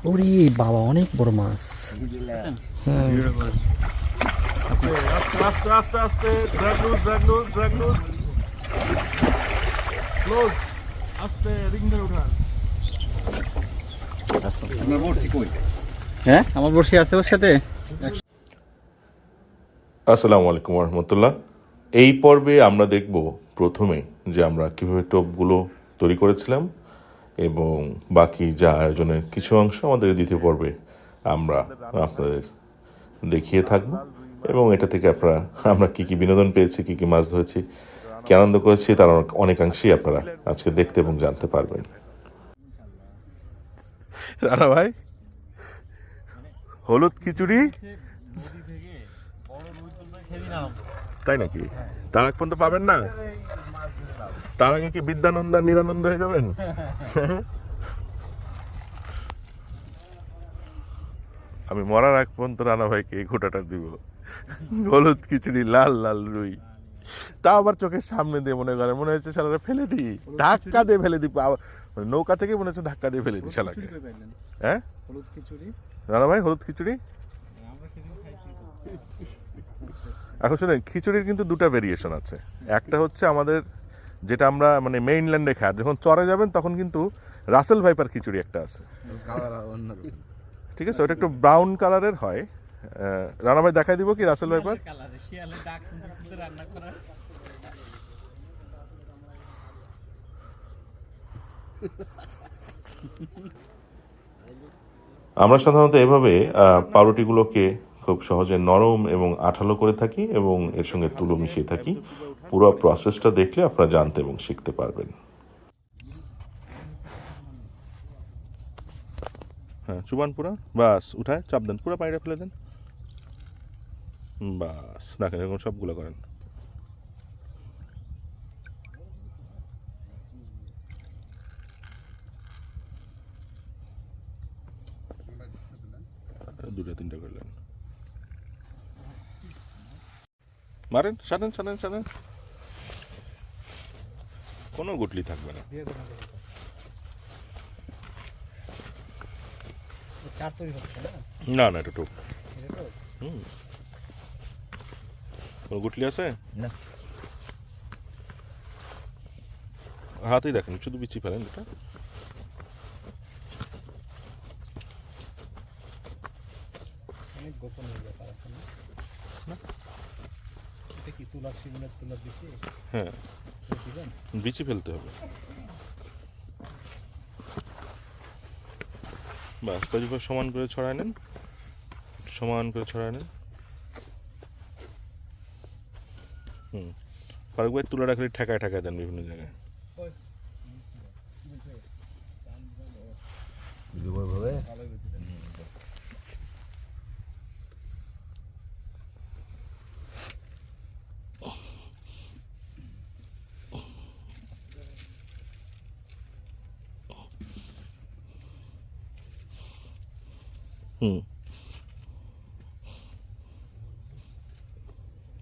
ওরে বাবা, অনেক বড় মাছ। হ্যাঁ, আস্তে আস্তে আস্তে আস্তে drag loose drag loose drag loose close আস্তে রিং ধরে উঠান। হ্যাঁ, আমার বড়শি আছে ওর সাথে। আসসালামু আলাইকুম রহমতুল্লাহ। এই পর্বে আমরা দেখব প্রথমে যে আমরা কীভাবে টোপগুলো তৈরি করেছিলাম এবং বাকি যা আয়োজনের কিছু অংশ আমাদের দ্বিতীয় পর্বে আমরা আপনাদের দেখিয়ে থাকব এবং এটা থেকে আমরা কী কী বিনোদন পেয়েছি, কী কী মাছ ধরেছি, কী আনন্দ করেছি তার অনেকাংশেই আপনারা আজকে দেখতে এবং জানতে পারবেন। রানা ভাই, হলুদ খিচুড়ি, তাই নাকি? তার আগ পর্যন্ত পাবেন না? তার আগে কি বিদ্যানন্দ আর নিরানন্দ হয়ে যাবেন? আমি মরার আগ পর্যন্ত রানা ভাইকে এই ঘোটাটা দিব। হলুদ খিচুড়ি, লাল লাল রুই, তা আবার চোখের সামনে দিয়ে মনে হচ্ছে শালারা ফেলে দিই, ধাক্কা দিয়ে ফেলে দিই, নৌকা থেকে মনে হচ্ছে ধাক্কা দিয়ে ফেলে দিই শালাকে। হ্যাঁ রানা ভাই, হলুদ খিচুড়ি। এখন শুনেন, খিচুড়ির কিন্তু দুটা ভেরিয়েশন আছে। একটা হচ্ছে আমাদের যেটা আমরা মানে মেইনল্যান্ডে খাই, যখন চরে যাবেন তখন কিন্তু রাসেল ভাইপার খিচুড়ি একটা আছে, ঠিক আছে? ওটা একটু ব্রাউন কালারের হয়। রানা ভাই দেখাই দিব কি রাসেল ভাইপার? আমরা সাধারণত এভাবে পাউরুটিগুলোকে খুব সহজে নরম এবং আঠালো করে থাকি এবং এর সঙ্গে তুলো মিশিয়ে থাকি। পুরো প্রসেসটা দেখলে আপনারা জানতে এবং শিখতে পারবেন। হ্যাঁ, চুবান পুরা, বাস উঠায় চাপ দেন, পুরো পানিটা ফেলে দেন, বাস রাখেন, এরকম সবগুলো করেন। দুটা তিনটা করলেন, মারেন, সারেন সারেন সারেন, কোনো গুটলি থাকবে না। না না, এটা টোপ। কোনো গুটলি আছে না, হাতেই রাখেন, শুধু বিচি ফেলেন। এটা হ্যাঁ, বিচি ফেলতে হবে। বাস কয়েকবার সমান করে ছড়ায় নেন, সমান করে ছড়ায় নেন। ফারুক ভাই, তুলা রাখলে ঠেকায় ঠেকায় দেন বিভিন্ন জায়গায়।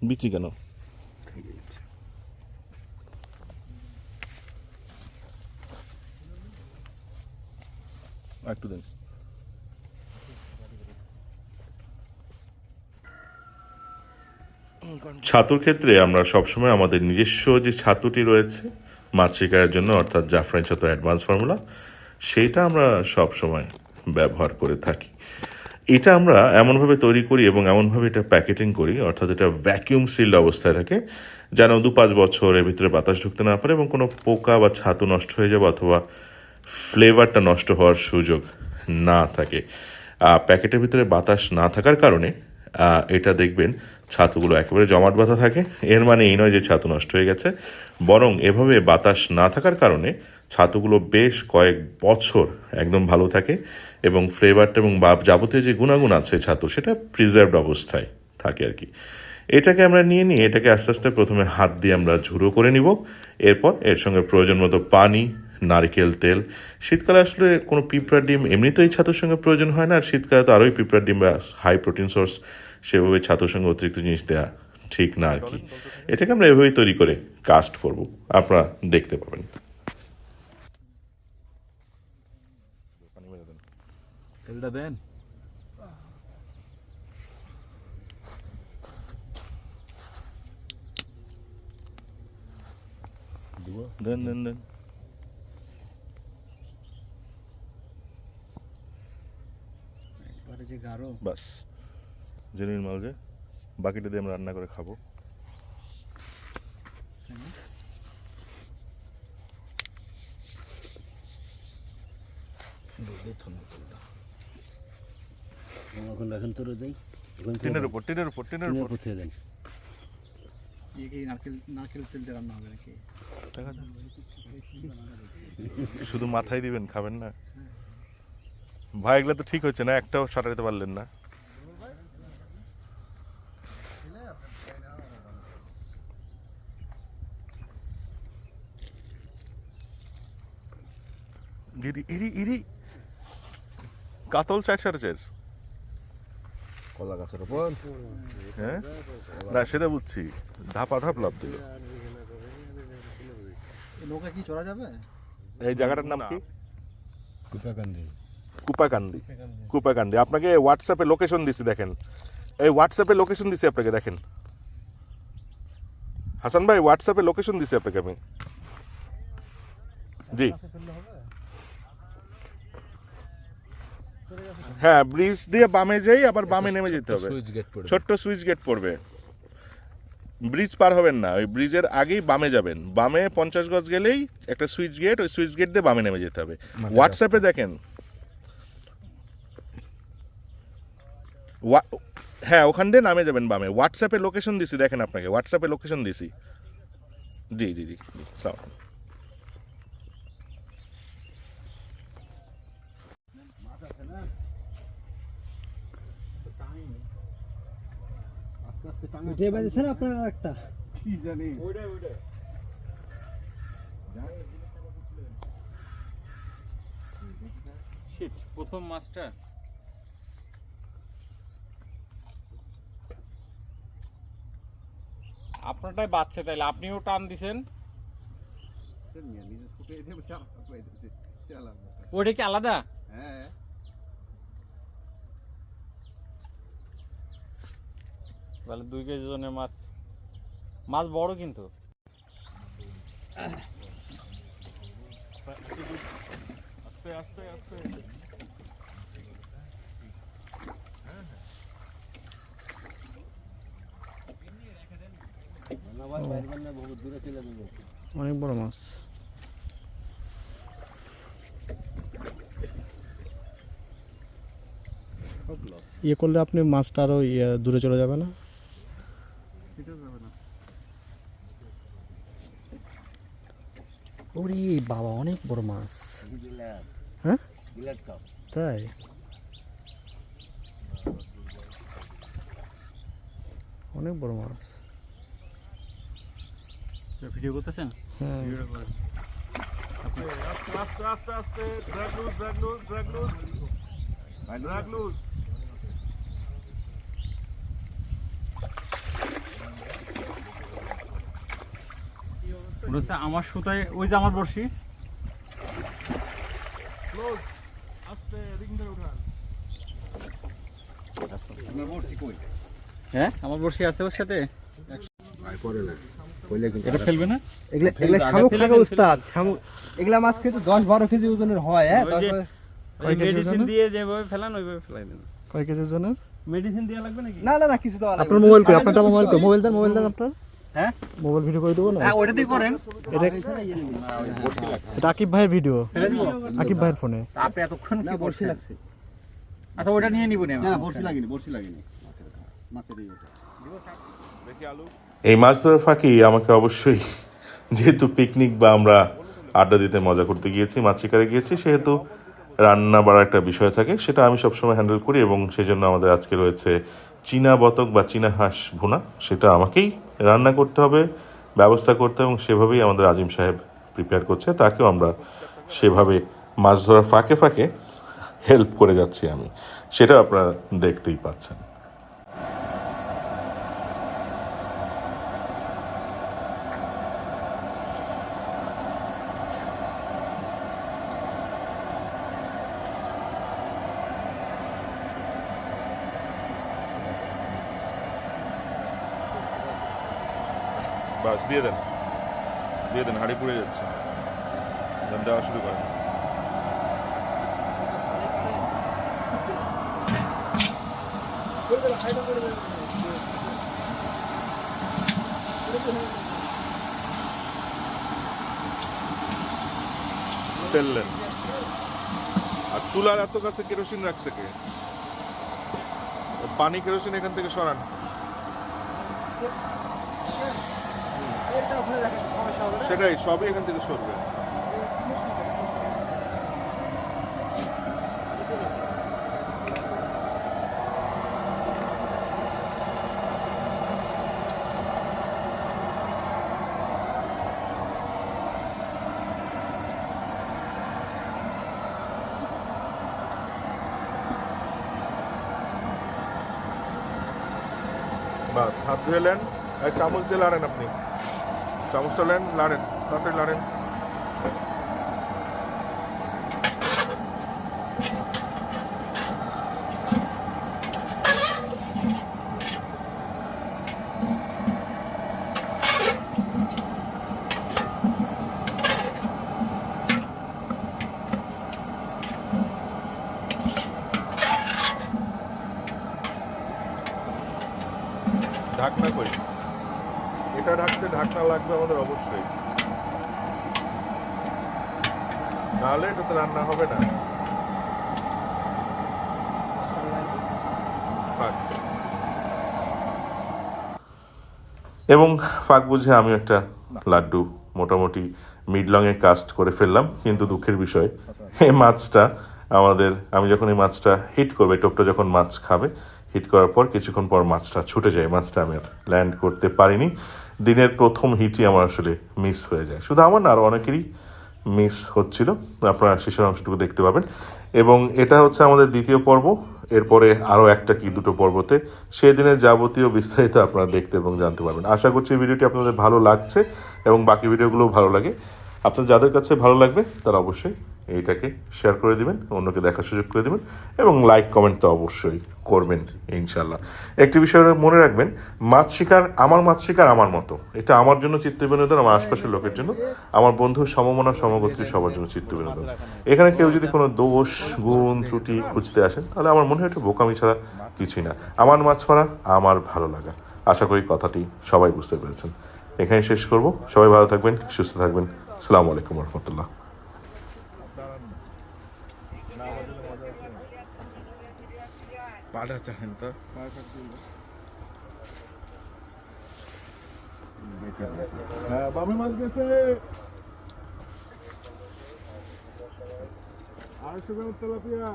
বিচি কেন? একটু দেন। ছাতুর ক্ষেত্রে আমরা সবসময় আমাদের নিজস্ব যে ছাতুটি রয়েছে মাছ শিকারের জন্য, অর্থাৎ জাফরান ছাতু অ্যাডভান্স ফর্মুলা, সেইটা আমরা সবসময় ব্যবহার করে থাকি। এটা আমরা এমনভাবে তৈরি করি এবং এমনভাবে এটা প্যাকেটিং করি, অর্থাৎ এটা ভ্যাকিউম সিল্ড অবস্থায় থাকে, যেন 2-5 বছর এর ভিতরে বাতাস ঢুকতে না পারে এবং কোনো পোকা বা ছাতু নষ্ট হয়ে যাবে অথবা ফ্লেভারটা নষ্ট হওয়ার সুযোগ না থাকে। প্যাকেটের ভিতরে বাতাস না থাকার কারণে এটা দেখবেন ছাতুগুলো একেবারে জমাট বাঁধা থাকে। এর মানে এই নয় যে ছাতু নষ্ট হয়ে গেছে, বরং এভাবে বাতাস না থাকার কারণে ছাতুগুলো বেশ কয়েক বছর একদম ভালো থাকে এবং ফ্লেভারটা এবং যাবতীয় যে গুণাগুণ আছে ছাতু, সেটা প্রিজার্ভড অবস্থায় থাকে আর কি। এটাকে আমরা নিয়ে এটাকে আস্তে আস্তে প্রথমে হাত দিয়ে আমরা ঝুড়ো করে নিব। এরপর এর সঙ্গে প্রয়োজন মতো পানি, নারকেল তেল। শীতকালে আসলে কোনো পিঁপড়ার ডিম এমনিতেই এই ছাতুর সঙ্গে প্রয়োজন হয় না, আর শীতকালে তো আরোই পিঁপড়ার ডিম বা হাই প্রোটিন সোর্স, সেভাবে ছাতুর সঙ্গে অতিরিক্ত জিনিস দেওয়া ঠিক না আর কি। এটাকে আমরা এভাবেই তৈরি করে কাস্ট করব, আপনারা দেখতে পাবেন। তেলটা দেন। দেন দেন দেন। একবারে যে গাঢ়। বাস জেনুইন মাল যে, বাকিটা দিয়ে আমরা রান্না করে খাবো। এখন রাখেন তো রোদেই। টিনের উপর টিনের উপর টিনের উপর পুঁতে দেন। নারকেল তেল দিয়ে রান্না হবে নাকি? দেখা যাক। শুধু মাথায় দিবেন, খাবেন না? ভাই এগুলো তো ঠিক হচ্ছে না, একটাও সাঁটাতে পারলেন না। ইরি ইরি ইরি কাতল 4.5 কলা গাছের উপর। হ্যাঁ না সেটা বুঝছি, ধাপা ধাপ লাভ দিল। নৌকা কি চড়া যাবে? এই জায়গাটার নাম কি? কুপাকান্দি। কুপাকান্দি। কুপাকান্দি। আপনাকে হোয়াটসঅ্যাপে লোকেশন দিছি, দেখেন। এই হোয়াটসঅ্যাপে লোকেশন দিছি আপনাকে, দেখেন হাসান ভাই, হোয়াটসঅ্যাপে লোকেশন দিছি আপনাকে আমি। জি হ্যাঁ, ব্রিজ দিয়ে বামে যাই, আবার বামে নেমে যেতে হবে। ছোট্ট সুইচ গেট পড়বে, ব্রিজ পার হবেন না, ওই ব্রিজের আগেই বামে যাবেন। বামে 50 গজ গেলেই একটা সুইচ গেট, ওই সুইচ গেট দিয়ে বামে নেমে যেতে হবে। হোয়াটসঅ্যাপে দেখেন, হ্যাঁ ওখান দিয়ে নামে যাবেন বামে। হোয়াটসঅ্যাপে লোকেশন দিছি, দেখেন আপনাকে হোয়াটসঅ্যাপে লোকেশন দিছি। জি জি জি সালাম। উঠে বাজেছে না আপনার একটা? কি জানি শিট, প্রথম মাছটা। আপনারটাই বাচ্চা, তাইলে আপনিও টান দিছেন। ওইটা কি আলাদা? হ্যাঁ তাহলে 2 কেজি ওজনের মাছ। মাছ বড় কিন্তু। আস্তে আস্তে আস্তে। অনেক বড় মাছ। ইয়ে করলে আপনি মাছটা আরো দূরে চলে যাবে না? ওরে বাবা, অনেক বড় মাছ। হ্যাঁ তাই? অনেক বড় মাছ। ভিডিও করতেছেন? হ্যাঁ। আস্তে আস্তে আস্তে আস্তে। Drag loose drag loose drag loose drag loose. আমার সুতায় ওই যে আমার বড়শি। ক্লোজ আস্তে, রিং ধরে উঠান। হ্যাঁ আমার বড়শি আছে ওর সাথে। এটা ফেলবে না? এগুলা শামুক থাকে উস্তাদ, শামুক। এগুলা মাছ কিন্তু 10-12 কেজি ওজনের হয়। হ্যাঁ, মেডিসিন দিয়ে যেভাবে ফেলান ওইভাবে ফেলাই দেন। কয় কেজি ওজনের? মেডিসিন দেওয়া লাগবে নাকি? না না না, কিছু দেওয়া লাগবে। আপনার মোবাইল কই? আপনারটা মোবাইল কই? মোবাইল দেন, মোবাইল দেন আপনার। হ্যাঁ মোবাইল ভিডিও করে দেবো না? হ্যাঁ ওইটাতেই করেন। এটা আকিব ভাইয়ের ভিডিও। ফেলে দিব আকিব ভাইয়ের ফোনে। আপনি এতক্ষণ কি বড়শি লাগছে? আচ্ছা ওটা নিয়ে নিব না। না বড়শি লাগেনি, বড়শি লাগেনি। মাছের এই ওটা। এই মাছ ধরার ফাঁকি আমাকে অবশ্যই, যেহেতু পিকনিক বা আমরা আড্ডা দিতে মজা করতে গিয়েছি, মাছ শিকারে গিয়েছি, সেহেতু রান্না বাড়ার একটা বিষয় থাকে, সেটা আমি সবসময় হ্যান্ডেল করি। এবং সেজন্য আমাদের আজকে রয়েছে চীনা বতক বা চীনা হাঁস ভুনা। সেটা আমাকেই রান্না করতে হবে, ব্যবস্থা করতে হবে, এবং সেভাবেই আমাদের আজিম সাহেব প্রিপেয়ার করছে। তাকেও আমরা সেভাবে মাছ ধরার ফাঁকে ফাঁকে হেল্প করে যাচ্ছি আমি, সেটা আপনারা দেখতেই পাচ্ছেন। বাস দিয়ে দেন, দিয়ে দেন, হাঁড়ি পুড়ে যাচ্ছে। দেন, দেওয়া শুরু করেন। ফেললেন। আর চুলার এত কাছে কেরোসিন রাখছে কে? পানি কেরোসিন এখান থেকে সরান। সেটাই, সবই এখান থেকে সরবে। বাস, হাত ধুয়ে নেন। চামচ দিয়ে লাড়েন, আপনি চামচটা নেন, লাড়েন, তাড়াতাড়ি লাড়েন। ঢাকনা কই? এটা ঢাকতে ঢাকনা লাগবে আমাদের অবশ্যই, নাহলে এটাতে রান্না হবে না। এবং ফাঁক বুঝে আমি একটা লাড্ডু মোটামুটি মিডলংয়ে কাস্ট করে ফেললাম। কিন্তু দুঃখের বিষয়, এই মাছটা আমি যখন এই মাছটা হিট করবো, টোপটা যখন মাছ খাবে, হিট করার পর কিছুক্ষণ পর মাছটা ছুটে যায়। মাছটা আমি আর ল্যান্ড করতে পারিনি। দিনের প্রথম হিটই আমার আসলে মিস হয়ে যায়। শুধু আমার না, আরও অনেকেরই মিস হচ্ছিল। আপনারা শেষের অংশটুকু দেখতে পাবেন। এবং এটা হচ্ছে আমাদের দ্বিতীয় পর্ব। এরপরে আরও একটা কি দুটো পর্বতে সেদিনের যাবতীয় বিস্তারিত আপনারা দেখতে এবং জানতে পারবেন। আশা করছি এই ভিডিওটি আপনাদের ভালো লাগছে এবং বাকি ভিডিওগুলোও ভালো লাগে। আপনার যাদের কাছে ভালো লাগবে তারা অবশ্যই এইটাকে শেয়ার করে দিবেন, অন্যকে দেখার সুযোগ করে দিবেন এবং লাইক কমেন্ট তো অবশ্যই করবেন ইনশাল্লাহ। একটি বিষয় মনে রাখবেন, মাছ শিকার আমার মতো। এটা আমার জন্য চিত্ত বিনোদন, আমার আশপাশের লোকের জন্য, আমার বন্ধু সমমনা সমগোত্রী সবার জন্য চিত্ত বিনোদন। এখানে কেউ যদি কোনো দোষ গুণ ত্রুটি খুঁজতে আসেন, তাহলে আমার মনে হয় এটা বোকামি ছাড়া কিছুই না। আমার মাছ মারা আমার ভালো লাগা। আশা করি কথাটি সবাই বুঝতে পেরেছেন। এখানে শেষ করব। সবাই ভালো থাকবেন, সুস্থ থাকবেন। আসসালামু আলাইকুম রহমতুল্লাহ। পাড়া চাহেন তো হ্যাঁ, বামে মাছ গেছে 250 গ্রাম তেলাপিয়া।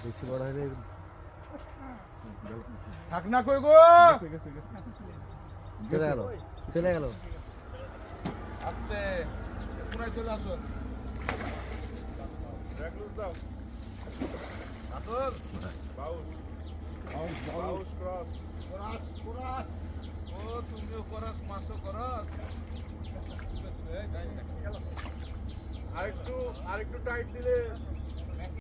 বেশি বড় হলে ছাকনা কই গো? চলে গেল, চলে গেল। আস্তে পুরাই চলে আসুন। রেগুলার দাও। আতর বাউস বাউস ক্রস কোরাস। ও তুমিও কোরাস, মাছও কোরাস। আরেকটু টাইট দিলে